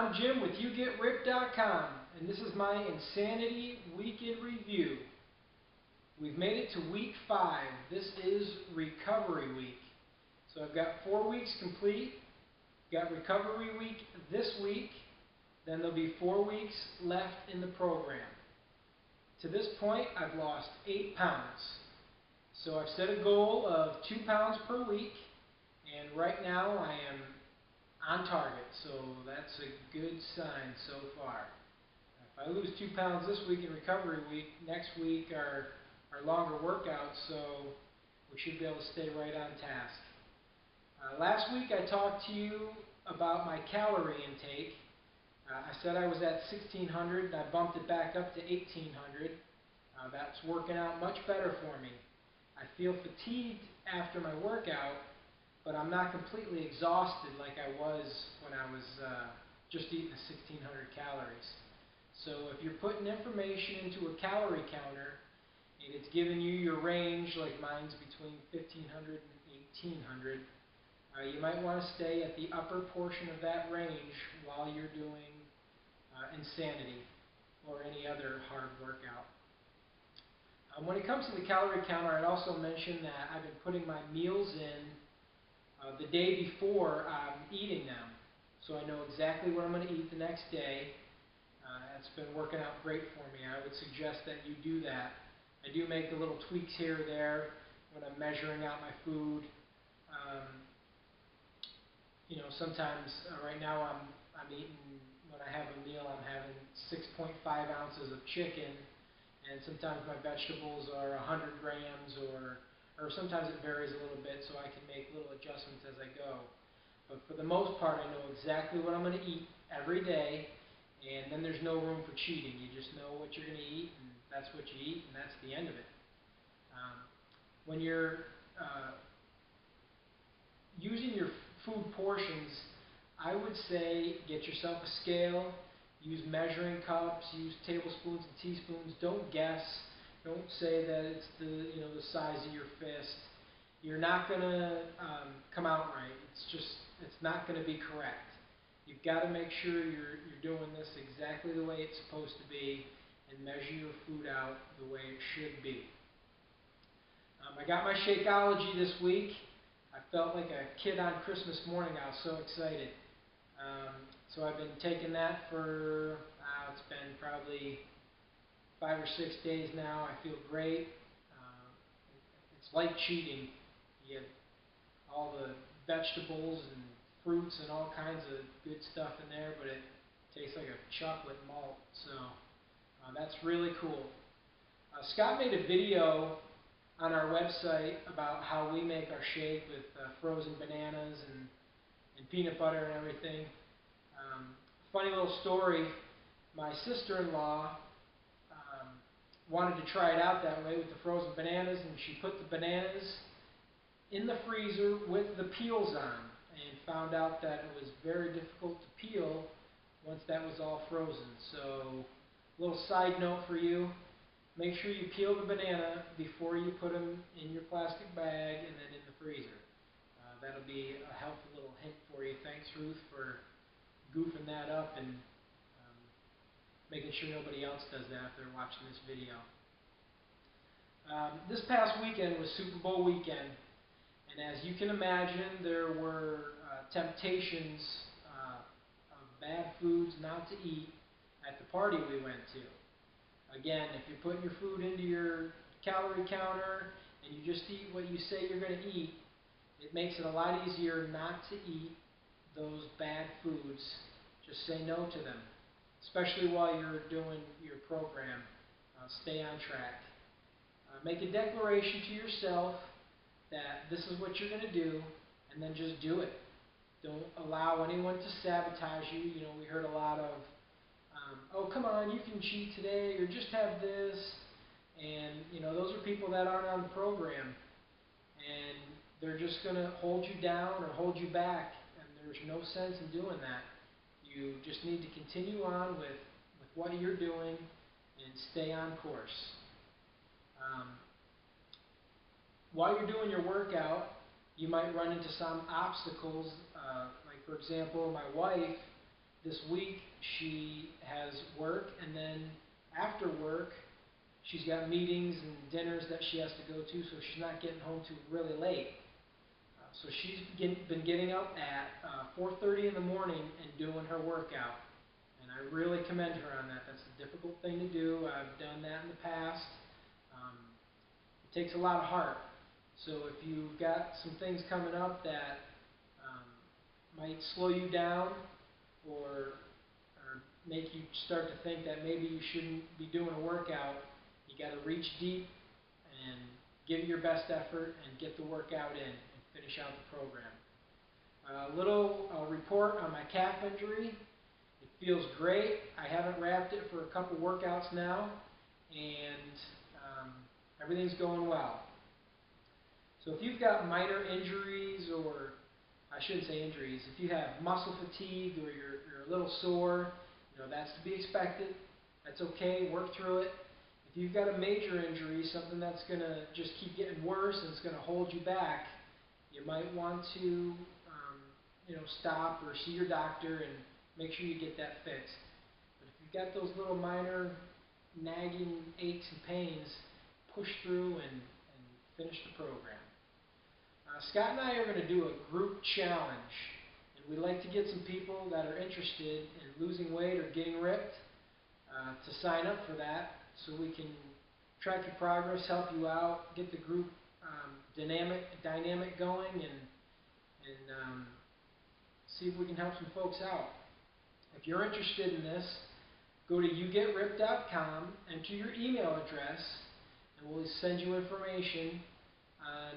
I'm Jim with YouGetRipped.com, and this is my Insanity Week in Review. We've made it to week 5. This is recovery week. So I've got 4 weeks complete. Got recovery week this week. Then there'll be 4 weeks left in the program. To this point, I've lost 8 pounds. So I've set a goal of 2 pounds per week, and right now I am on target, so that's a good sign so far. If I lose 2 pounds this week in recovery week, next week are longer workouts, so we should be able to stay right on task. Last week I talked to you about my calorie intake. I said I was at 1,600 and I bumped it back up to 1,800. That's working out much better for me. I feel fatigued after my workout, but I'm not completely exhausted like I was when I was just eating the 1,600 calories. So if you're putting information into a calorie counter and it's giving you your range, like mine's between 1,500 and 1,800, you might want to stay at the upper portion of that range while you're doing Insanity or any other hard workout. When it comes to the calorie counter, I'd also mention that I've been putting my meals in the day before I'm eating them, so I know exactly what I'm going to eat the next day. It's been working out great for me. I would suggest that you do that. I do make the little tweaks here or there when I'm measuring out my food. Sometimes right now I'm eating, when I have a meal, I'm having 6.5 ounces of chicken, and sometimes my vegetables are 100 grams, or sometimes it varies a little bit, so I can make little adjustments as I go. But for the most part, I know exactly what I'm going to eat every day, and then there's no room for cheating. You just know what you're going to eat, and that's what you eat, and that's the end of it. When you're using your food portions, I would say get yourself a scale, use measuring cups, use tablespoons and teaspoons. Don't guess. Don't say that it's the size of your fist. You're not going to come out right. It's not going to be correct. You've got to make sure you're doing this exactly the way it's supposed to be and measure your food out the way it should be. I got my Shakeology this week. I felt like a kid on Christmas morning. I was so excited. So I've been taking that for, it's been probably 5 or 6 days now. I feel great. It's like cheating. You get all the vegetables and fruits and all kinds of good stuff in there, but it tastes like a chocolate malt. So that's really cool. Scott made a video on our website about how we make our shake with frozen bananas and peanut butter and everything. Funny little story, my sister-in-law wanted to try it out that way with the frozen bananas, and she put the bananas in the freezer with the peels on and found out that it was very difficult to peel once that was all frozen. So, a little side note for you, make sure you peel the banana before you put them in your plastic bag and then in the freezer. That'll be a helpful little hint for you. Thanks, Ruth, for goofing that up and making sure nobody else does that if they're watching this video. This past weekend was Super Bowl weekend, and as you can imagine, there were temptations of bad foods not to eat at the party we went to. Again, if you're putting your food into your calorie counter and you just eat what you say you're going to eat, it makes it a lot easier not to eat those bad foods. Just say no to them, especially while you're doing your program. Stay on track. Make a declaration to yourself that this is what you're going to do, and then just do it. Don't allow anyone to sabotage you. We heard a lot of, oh, come on, you can cheat today, or just have this. And, those are people that aren't on the program. And they're just going to hold you down or hold you back. And there's no sense in doing that. You just need to continue on with what you're doing and stay on course. While you're doing your workout, you might run into some obstacles. Like, for example, my wife this week she has work, and then after work she's got meetings and dinners that she has to go to, so she's not getting home too really late. So she's been getting up at 4:30 in the morning and doing her workout. And I really commend her on that. That's a difficult thing to do. I've done that in the past. It takes a lot of heart. So if you've got some things coming up that might slow you down or make you start to think that maybe you shouldn't be doing a workout, you got to reach deep and give it your best effort and get the workout in and finish out the program. A little report on my calf injury. It feels great. I haven't wrapped it for a couple workouts now, and everything's going well. So if you've got minor injuries, or I shouldn't say injuries, if you have muscle fatigue or you're a little sore, that's to be expected. That's okay. Work through it. If you've got a major injury, something that's going to just keep getting worse and it's going to hold you back, you might want to stop or see your doctor and make sure you get that fixed. But if you've got those little minor nagging aches and pains, push through and finish the program. Scott and I are going to do a group challenge, and we'd like to get some people that are interested in losing weight or getting ripped to sign up for that, so we can track your progress, help you out, get the group dynamic going, and see if we can help some folks out. If you're interested in this, go to yougetripped.com, enter your email address, and we'll send you information on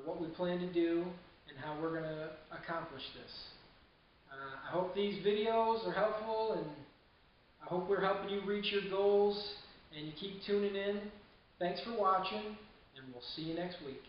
what we plan to do and how we're going to accomplish this. I hope these videos are helpful, and I hope we're helping you reach your goals, and you keep tuning in. Thanks for watching, and we'll see you next week.